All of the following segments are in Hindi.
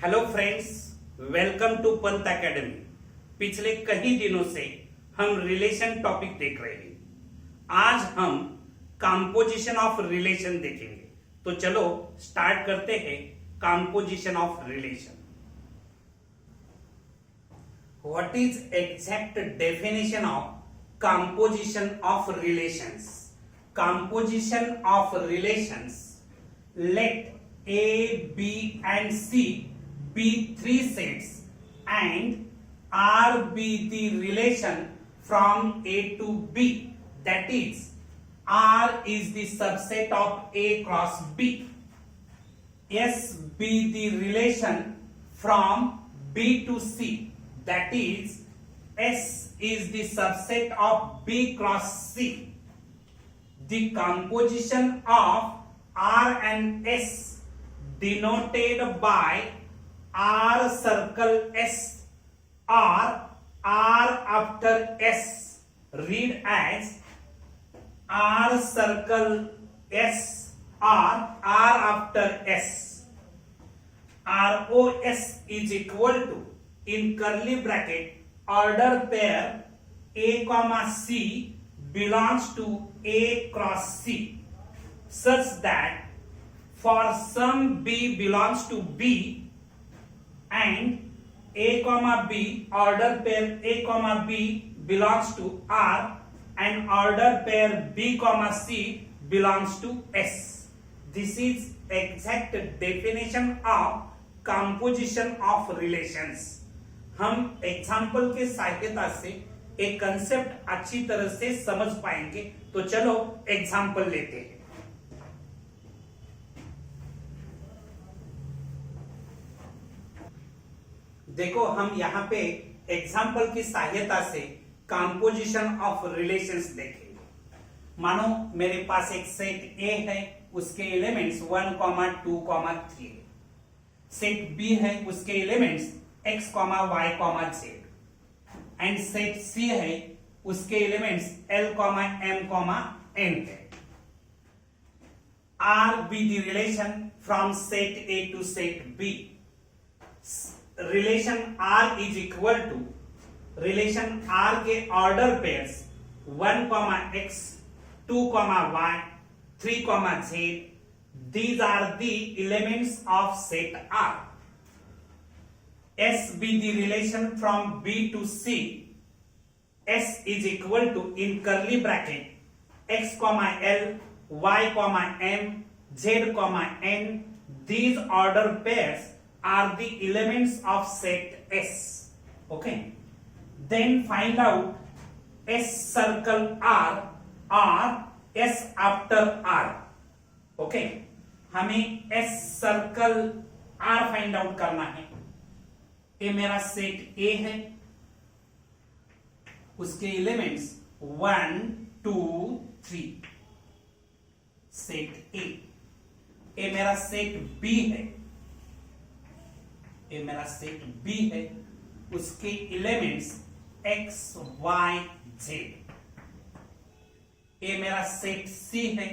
Hello friends, welcome to Pant academy. पिछले कई दिनों से हम रिलेशन टॉपिक देख रहे हैं। आज हम कंपोजिशन ऑफ रिलेशन देखेंगे। तो चलो स्टार्ट करते हैं composition of relation. What is exact definition of composition of relations? Composition of relations, let A, B and C be three sets and R be the relation from A to B. That is, R is the subset of A cross B. S be the relation from B to C. That is, S is the subset of B cross C. The composition of R and S denoted by R circle S or R after S. Read as R circle S or R after S. ROS is equal to, in curly bracket, order pair A comma C belongs to A cross C, such that for some B belongs to B and A comma B, order pair A comma B belongs to R and order pair B comma C belongs to S. This is exact definition of composition of relations. हम एग्जाम्पल के सहायता से एक कंसेप्ट अच्छी तरह से समझ पाएंगे। तो चलो एग्जाम्पल लेते हैं। देखो, हम यहाँ पे एग्जाम्पल की सहायता से कंपोजिशन ऑफ रिलेशंस देखेंगे। मानो मेरे पास एक सेट ए है, उसके एलिमेंट्स 1, 2, 3 है। सेट बी है, उसके elements x, y, z and set C है, उसके एलिमेंट्स l, m, n है। R be the relation from set A to set B. Relation R is equal to relation R के order pairs 1, x, 2, y, 3, z. These are the elements of set R. S be the relation from B to C. S is equal to, in curly bracket, x, l, y, m, z, n. These order pairs are the elements of set S. Okay. Then find out S circle R or S after R. Okay. हमें S circle R find out करना है। ये मेरा सेट A है, उसके एलिमेंट्स 1, 2, 3, सेट A। ये मेरा सेट B है, ये मेरा सेट B है, उसके एलिमेंट्स x, y, z। ये मेरा सेट C है,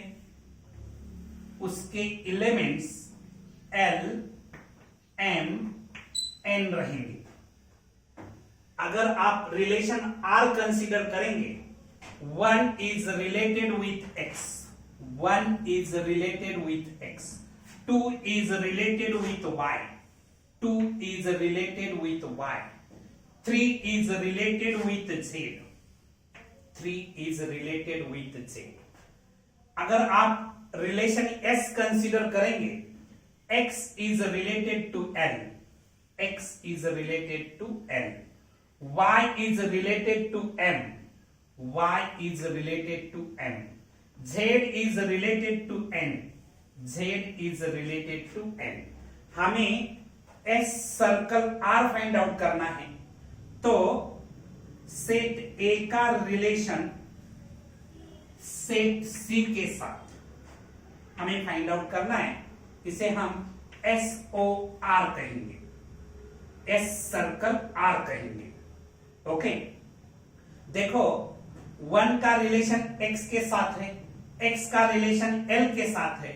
उसके एलिमेंट्स l, m, n रहेंगे। अगर आप रिलेशन R कंसीडर करेंगे, 1 is related with x, 1 is related with x, 2 is related with y, 2 is related with y, 3 is related with z, 3 is related with z। अगर आप रिलेशन S कंसीडर करेंगे, x is related to L, x is related to L, y is related to M, y is related to M, z is related to N, z is related to N। हमें S circle R find out करना है। तो सेट A का रिलेशन सेट C के साथ हमें फाइंड आउट करना है। इसे हम SOR कहेंगे, S सर्कल R कहेंगे। ओके। देखो, 1 का रिलेशन X के साथ है, X का रिलेशन L के साथ है,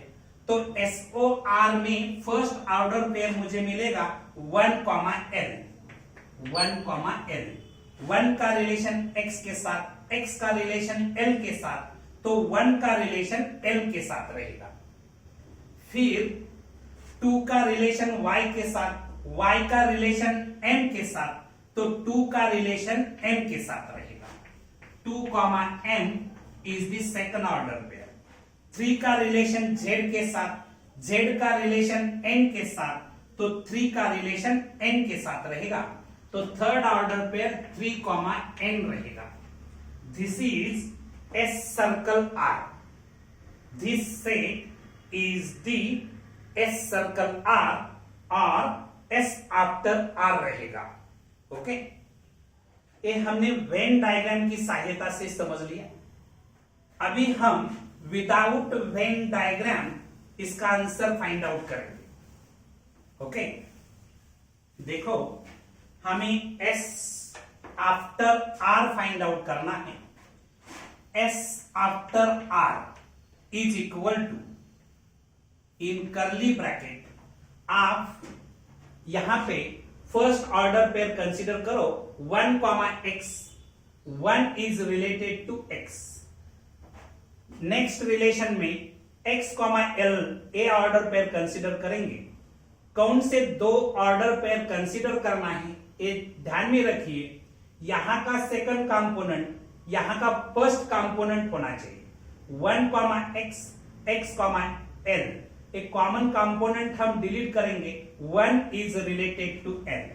तो तो SOR में फर्स्ट ऑर्डर पेयर मुझे मिलेगा 1,L 1,L 1 का रिलेशन x के साथ, x का रिलेशन L के साथ, तो 1 का रिलेशन L के साथ रहेगा। फिर 2 का रिलेशन y के साथ, y का रिलेशन m के साथ, तो 2 का रिलेशन m के साथ रहेगा। 2,m is the second order pair. 3 का रिलेशन z के साथ, z का रिलेशन n के साथ, तो 3 का रिलेशन n के साथ रहेगा। तो थर्ड ऑर्डर पेयर 3,n रहेगा। This is S circle R. This set is the S circle R और S after R रहेगा। ओके, ये हमने वेन डायग्राम की सहायता से समझ लिया। अभी हम विदाउट वेन डायग्राम इसका आंसर फाइंड आउट करेंगे। ओके, देखो हमें S after R find out करना है। S after R is equal to, in curly bracket, आप यहां पे फर्स्ट ऑर्डर पेयर कंसीडर करो 1,x, 1 is related to x। Next relation में x, L ए ऑर्डर पेयर कंसीडर करेंगे। कौन से दो ऑर्डर पेयर कंसीडर करना है ये ध्यान में रखिए। यहां का सेकंड कंपोनेंट यहां का फर्स्ट कंपोनेंट होना चाहिए। 1,x, x, L एक कॉमन कंपोनेंट हम डिलीट करेंगे। 1 is related to L,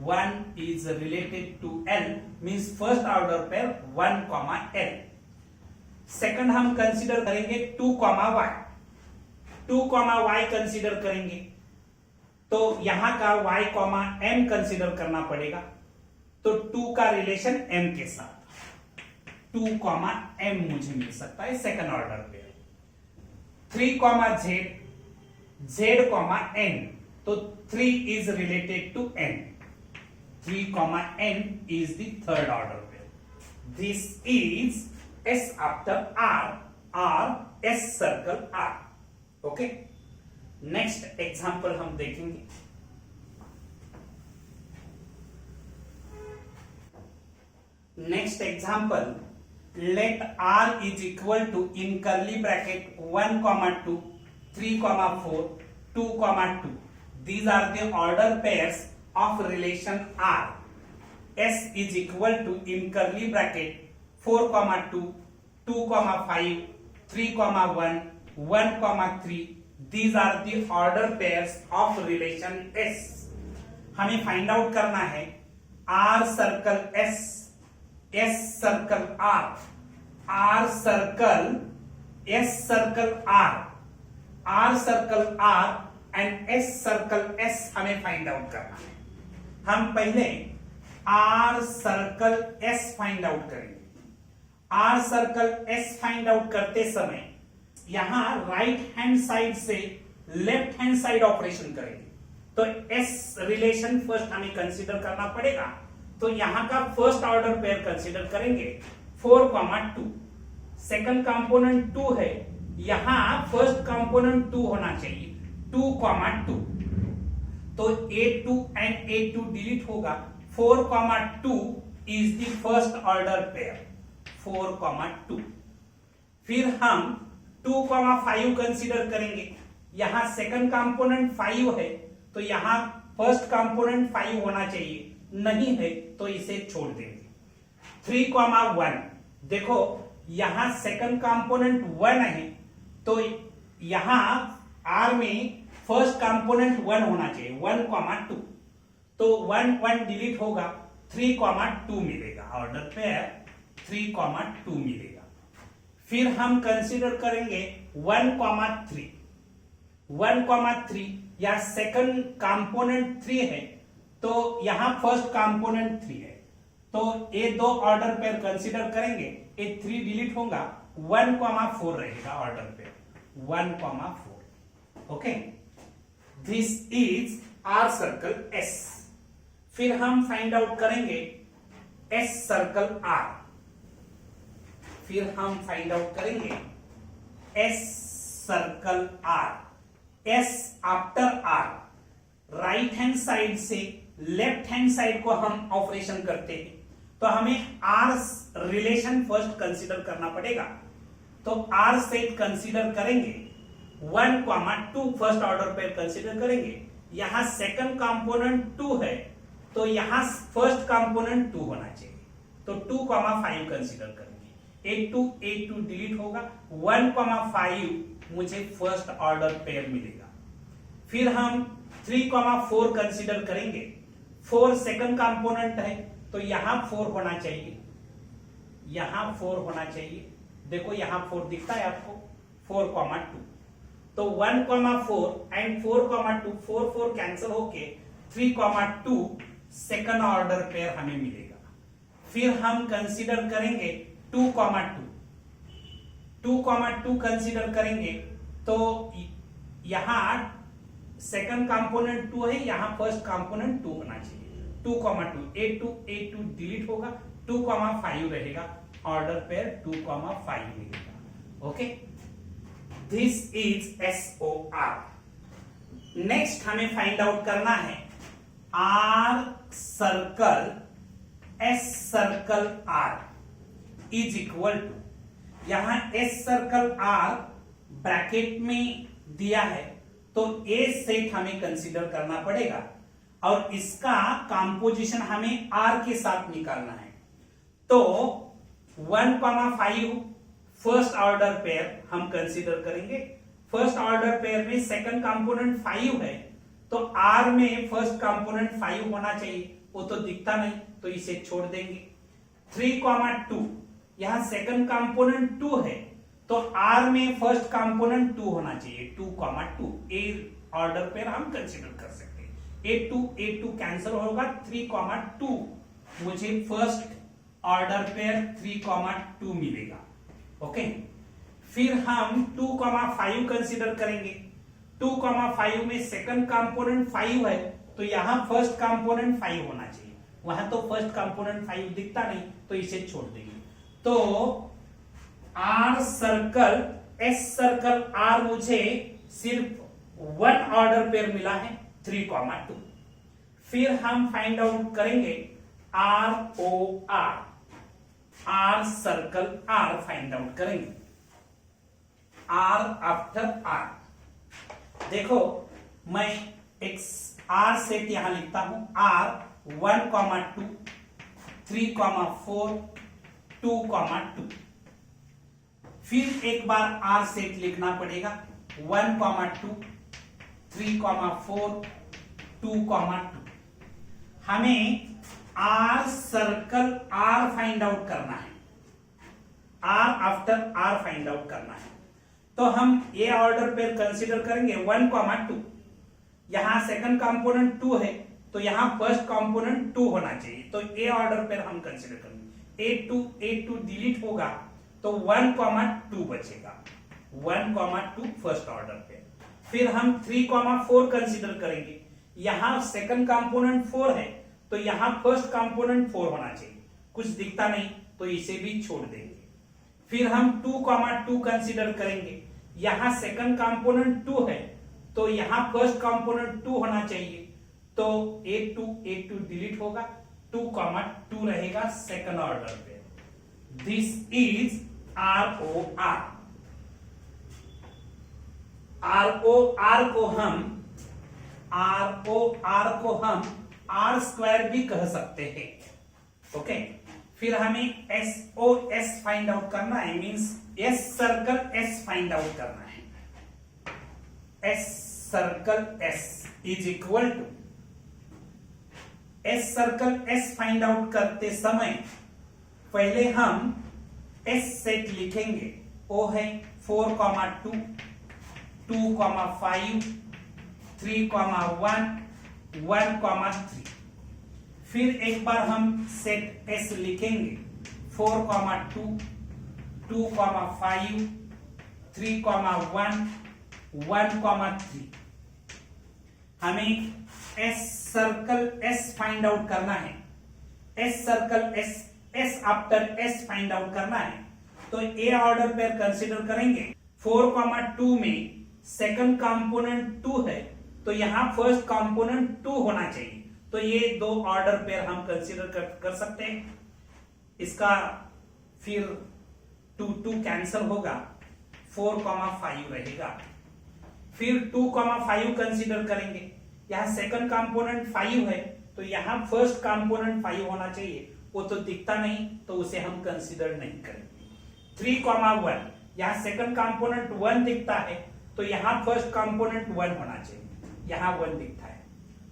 1 is related to L means first order pair 1,L। Second हम कंसीडर करेंगे 2,y, 2,y कंसीडर करेंगे तो यहां का y, m कंसीडर करना पड़ेगा। तो 2 का रिलेशन m के साथ 2,m मुझे मिल सकता है second order pair. 3,z, z,n, तो 3 is related to n, 3,n is the third order pair. This is S after R और S circle R। Okay, next example हम देखेंगे। Next example, let R is equal to, in curly bracket, 1,2, 3,4, 2,2. These are the order pairs of relation R. S is equal to, in curly bracket, 4,2, 2,5, 3,1, 1,3. These are the order pairs of relation S. हमें फाइंड आउट करना है R circle S, S circle R, R circle S circle R, R circle R and S circle S हमें फाइंड आउट करना है। हम पहले R circle S find out करेंगे। R circle S find out करते समय यहां राइट हैंड साइड से लेफ्ट हैंड साइड ऑपरेशन करेंगे। तो S रिलेशन फर्स्ट हमें कंसीडर करना पड़ेगा। तो यहां का फर्स्ट ऑर्डर पेयर कंसीडर करेंगे 4,2। सेकंड कंपोनेंट 2 है, यहां फर्स्ट कंपोनेंट 2 होना चाहिए 2,2। तो A2 एंड A2 डिलीट होगा। 4,2 is the first order pair 4,2। फिर हम 2,5 कंसीडर करेंगे। यहां सेकंड कंपोनेंट 5 है तो यहां फर्स्ट कंपोनेंट 5 होना चाहिए, नहीं है तो इसे छोड़ देंगे। 3,1, देखो यहां सेकंड कंपोनेंट 1 है तो यहां R में फर्स्ट कंपोनेंट 1 होना चाहिए 1,2। तो 1 डिलीट होगा 3,2 मिलेगा। ऑर्डर पेयर 3,2 मिलेगा। फिर हम कंसीडर करेंगे 1,3। 1,3 या सेकंड कंपोनेंट 3 है तो यहां फर्स्ट कंपोनेंट 3 है तो ये दो ऑर्डर पेयर कंसीडर करेंगे। ये 3 डिलीट होगा 1,4 रहेगा order pair 1,4। Okay, this is R circle S। फिर हम फाइंड आउट करेंगे S सर्कल R। फिर हम फाइंड आउट करेंगे S circle R, S after R, right hand side से लेफ्ट हैंड साइड को हम ऑपरेशन करते हैं तो हमें आर रिलेशन फर्स्ट कंसीडर करना पड़ेगा। तो आर सेट कंसीडर करेंगे, 1,2 फर्स्ट ऑर्डर पेयर कंसीडर करेंगे। यहां सेकंड कंपोनेंट 2 है तो यहां फर्स्ट कंपोनेंट 2 होना चाहिए, तो 2,5 कंसीडर करेंगे। A2 डिलीट होगा, 1,5 मुझे फर्स्ट ऑर्डर पेयर मिलेगा। फिर हम 3,4 कंसीडर करेंगे, 4 सेकंड कंपोनेंट है तो यहां 4 होना चाहिए, यहां 4 होना चाहिए। देखो यहां 4 दिखता है आपको, 4,2, तो 1,4 एंड 4,2, 4 कैंसिल होके 3,2 सेकंड ऑर्डर पेयर हमें मिलेगा। फिर हम कंसीडर करेंगे 2,2 कंसीडर करेंगे तो यहां सेकंड कंपोनेंट 2 है, यहां फर्स्ट कंपोनेंट 2 होना चाहिए। 2,2 A2 डिलीट होगा, 2,5 रहेगा, ऑर्डर पेयर 2,5 मिलेगा। Okay, this is SOR। Next हमें फाइंड आउट करना है R circle S circle R is equal to, यहां S सर्कल R ब्रैकेट में दिया है तो A सेट हमें कंसीडर करना पड़ेगा और इसका कंपोजिशन हमें R के साथ निकालना है। तो 1,5 फर्स्ट ऑर्डर पेयर हम कंसीडर करेंगे। फर्स्ट ऑर्डर पेयर में सेकंड कंपोनेंट 5 है तो R में फर्स्ट कंपोनेंट 5 होना चाहिए, वो तो दिखता नहीं तो इसे छोड़ देंगे। 3,2 यहां सेकंड कंपोनेंट 2 है तो R में फर्स्ट कंपोनेंट 2 होना चाहिए, 2,2 ए ऑर्डर पेयर हम कंसीडर कर सकते हैं। A2 कैंसिल होगा, 3,2 मुझे फर्स्ट ऑर्डर पेयर 3,2 मिलेगा। ओके, फिर हम 2,5 कंसीडर करेंगे। 2,5 में सेकंड कंपोनेंट 5 है तो यहां फर्स्ट कंपोनेंट 5 होना चाहिए, वहां तो फर्स्ट कंपोनेंट 5 दिखता नहीं तो इसे छोड़ देंगे। तो R circle S circle R मुझे सिर्फ 1 ऑर्डर पेयर मिला है, 3,2। फिर हम फाइंड आउट करेंगे ROR, R circle R find out करेंगे, R आफ्टर R। देखो मैं एक R सेट यहां लिखता हूं, R 1,2, 3,4, 2,2। फिर एक बार R सेट लिखना पड़ेगा, 1,2, 3,4, 2,2। हमें R circle R find out करना है, R after R find out करना है। तो हम ये ऑर्डर पेयर कंसीडर करेंगे 1,2। यहां सेकंड कंपोनेंट 2 है तो यहां फर्स्ट कंपोनेंट 2 होना चाहिए, तो ए ऑर्डर पेयर हम कंसीडर करेंगे। A2 डिलीट होगा तो 1,2 बचेगा, 1,2 फर्स्ट ऑर्डर पेयर। फिर हम 3,4 कंसीडर करेंगे। यहां सेकंड कंपोनेंट 4 है तो यहां फर्स्ट कंपोनेंट 4 होना चाहिए, कुछ दिखता नहीं तो इसे भी छोड़ देंगे। फिर हम 2,2 कंसीडर करेंगे। यहां सेकंड कंपोनेंट 2 है तो यहां फर्स्ट कंपोनेंट 2 होना चाहिए, तो A2 डिलीट होगा, 2,2 रहेगा सेकंड ऑर्डर पे। This is ROR। ROR को हम R स्क्वायर भी कह सकते हैं। ओके, फिर हमें SOS फाइंड आउट करना है, means S circle S find out करना है। S circle S is equal to, S circle S find out करते समय पहले हम S सेट लिखेंगे, वो है 4,2, 2,5, 3,1, 1,3। फिर एक बार हम सेट S लिखेंगे, 4,2, 2,5, 3,1, 1,3। हमें S circle S find out करना है। S circle S after S find out करना है तो ए ऑर्डर पेयर कंसीडर करेंगे। 4,2 में सेकंड कंपोनेंट 2 है, तो यहां फर्स्ट कंपोनेंट 2 होना चाहिए। तो ये दो ऑर्डर पेयर हम कंसीडर कर सकते हैं। इसका फिर 2 कैंसल होगा, 4,5 रहेगा। फिर 2,5 कंसीडर करेंगे। यहां सेकंड कंपोनेंट 5 है, तो यहां फर्स्ट कंपोनेंट 5 होना चाहिए, वो तो दिखता नहीं, तो उसे हम कंसीडर नहीं करेंगे। 3,1 यहां सेकंड कंपोनेंट 1 दिखता है, तो यहां फर्स्ट कंपोनेंट 1 होना चाहिए, यहां 1 दिखता है,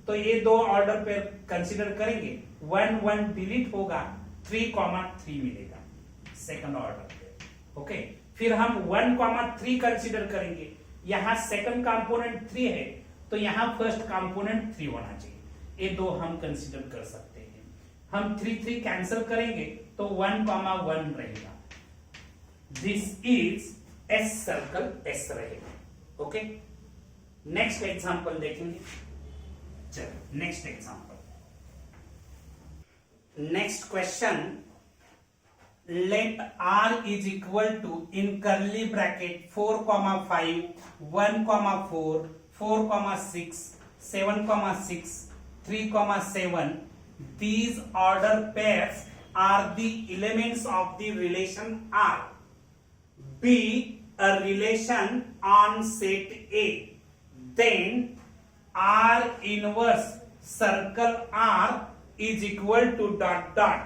तो ये दो ऑर्डर पे कंसीडर करेंगे। 1 डिलीट होगा, 3,3 मिलेगा सेकंड ऑर्डर पे। ओके, फिर हम 1,3 कंसीडर करेंगे। यहां सेकंड कंपोनेंट 3 है, तो यहां फर्स्ट कंपोनेंट 3 होना चाहिए। ये दो हम कंसीडर कर सकते हैं। हम 3 कैंसिल करेंगे, तो 1,1 रहेगा। This is S circle S रहेगा। ओके, नेक्स्ट एग्जांपल देखेंगे। चलो next example, next question, let r is equal to in curly bracket 4,5 1,4 4,6 7,6 3,7 these order pairs are the elements of the relation R. Be a relation on set A, then R inverse circle R is equal to dot dot.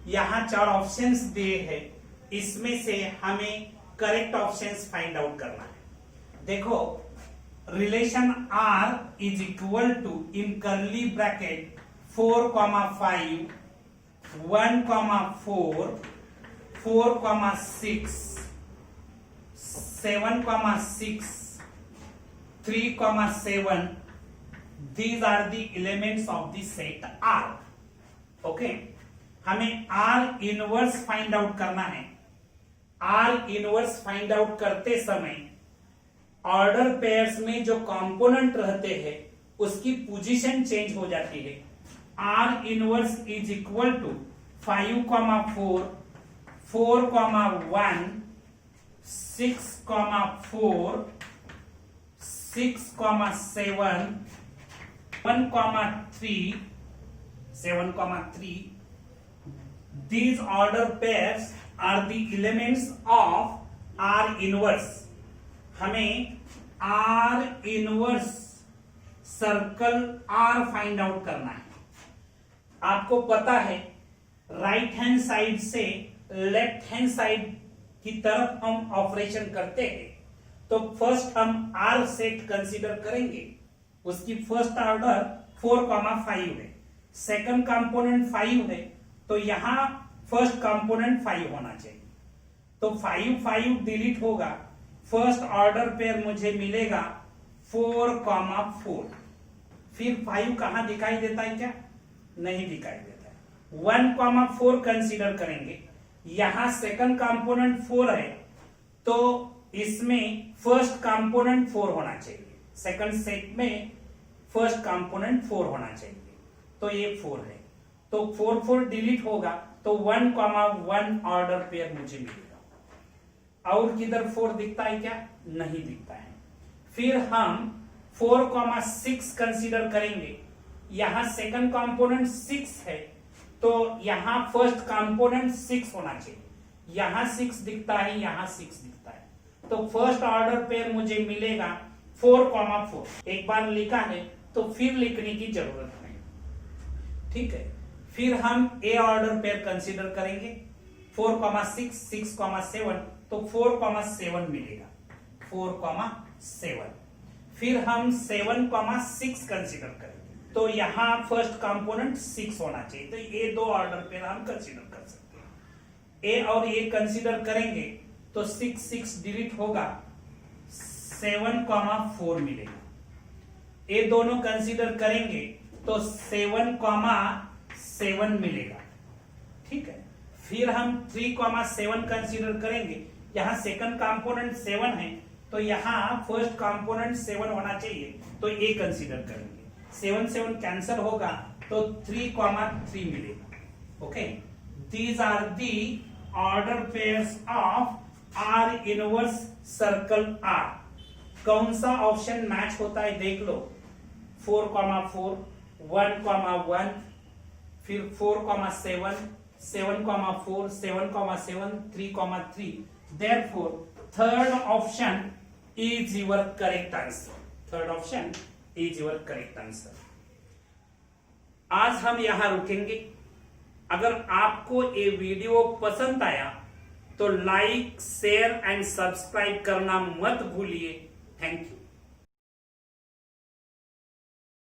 यहां 4 ऑप्शंस दिए हैं, इसमें से हमें करेक्ट ऑप्शंस फाइंड आउट करना है। देखो, relation R is equal to in curly bracket 4,5 1,4 4,6 7,6 3,7 these are the elements of the set R. Okay, हमें R इनवर्स फाइंड आउट करना है। R इनवर्स फाइंड आउट करते समय ऑर्डर पेयर्स में जो कंपोनेंट रहते हैं उसकी पोजीशन चेंज हो जाती है। R inverse is equal to 5,4 4,1 6,4 6,7 1,3 7,3 these order pairs are the elements of R inverse. हमें R inverse circle R find out करना है। आपको पता है राइट हैंड साइड से लेफ्ट हैंड साइड की तरफ हम ऑपरेशन करते हैं, तो फर्स्ट हम R सेट कंसीडर करेंगे। उसकी फर्स्ट ऑर्डर 4,5 है, सेकंड कंपोनेंट 5 है, तो यहां फर्स्ट कंपोनेंट 5 होना चाहिए। तो 5 डिलीट होगा, फर्स्ट ऑर्डर पेयर मुझे मिलेगा 4,4। फिर 5 कहां दिखाई देता है? क्या नहीं दिखाई देता है। 1,4 कंसीडर करेंगे। यहां सेकंड कंपोनेंट 4 है, तो इसमें फर्स्ट कंपोनेंट 4 होना चाहिए। सेकंड सेट में फर्स्ट कंपोनेंट 4 होना चाहिए, तो ये 4 है, तो 4 डिलीट होगा, तो 1,1 ऑर्डर पेयर मुझे मिलेगा। और किधर 4 दिखता है? क्या नहीं दिखता है। फिर हम 4,6 कंसीडर करेंगे। यहां सेकंड कंपोनेंट 6 है, तो यहां फर्स्ट कंपोनेंट 6 होना चाहिए। यहां 6 दिखता है, यहां 6 दिखता है, तो फर्स्ट ऑर्डर पेयर मुझे मिलेगा 4,4। एक बार लिखा है तो फिर लिखने की जरूरत नहीं, ठीक है। फिर हम ए ऑर्डर पेयर कंसीडर करेंगे। 4,6 6,7, तो 4,7 मिलेगा, 4,7। फिर हम 7,6 कंसीडर करेंगे, तो यहां फर्स्ट कंपोनेंट 6 होना चाहिए, तो ये दो ऑर्डर पेयर हम कंसीडर कर सकते हैं। ए और ए कंसीडर करेंगे, तो 6 डिलीट होगा, 7,4 मिलेगा। ये दोनों कंसीडर करेंगे तो 7,7 मिलेगा, ठीक है। फिर हम 3,7 कंसीडर करेंगे। यहां सेकंड कंपोनेंट 7 है, तो यहां फर्स्ट कंपोनेंट 7 होना चाहिए, तो ए कंसीडर करेंगे। 7 कैंसिल होगा, तो 3,3 मिलेगा। Okay, these are the order pairs of R inverse circle R, कौन सा ऑप्शन मैच होता है देख लो। 4,4, 1,1, फिर 4,7, 7,4, 7,7, 3,3, therefore third option is your correct answer. Third option is your correct answer. आज हम यहां रुकेंगे। अगर आपको ये वीडियो पसंद आया तो लाइक, शेयर एंड सब्सक्राइब करना मत भूलिए। Thank you.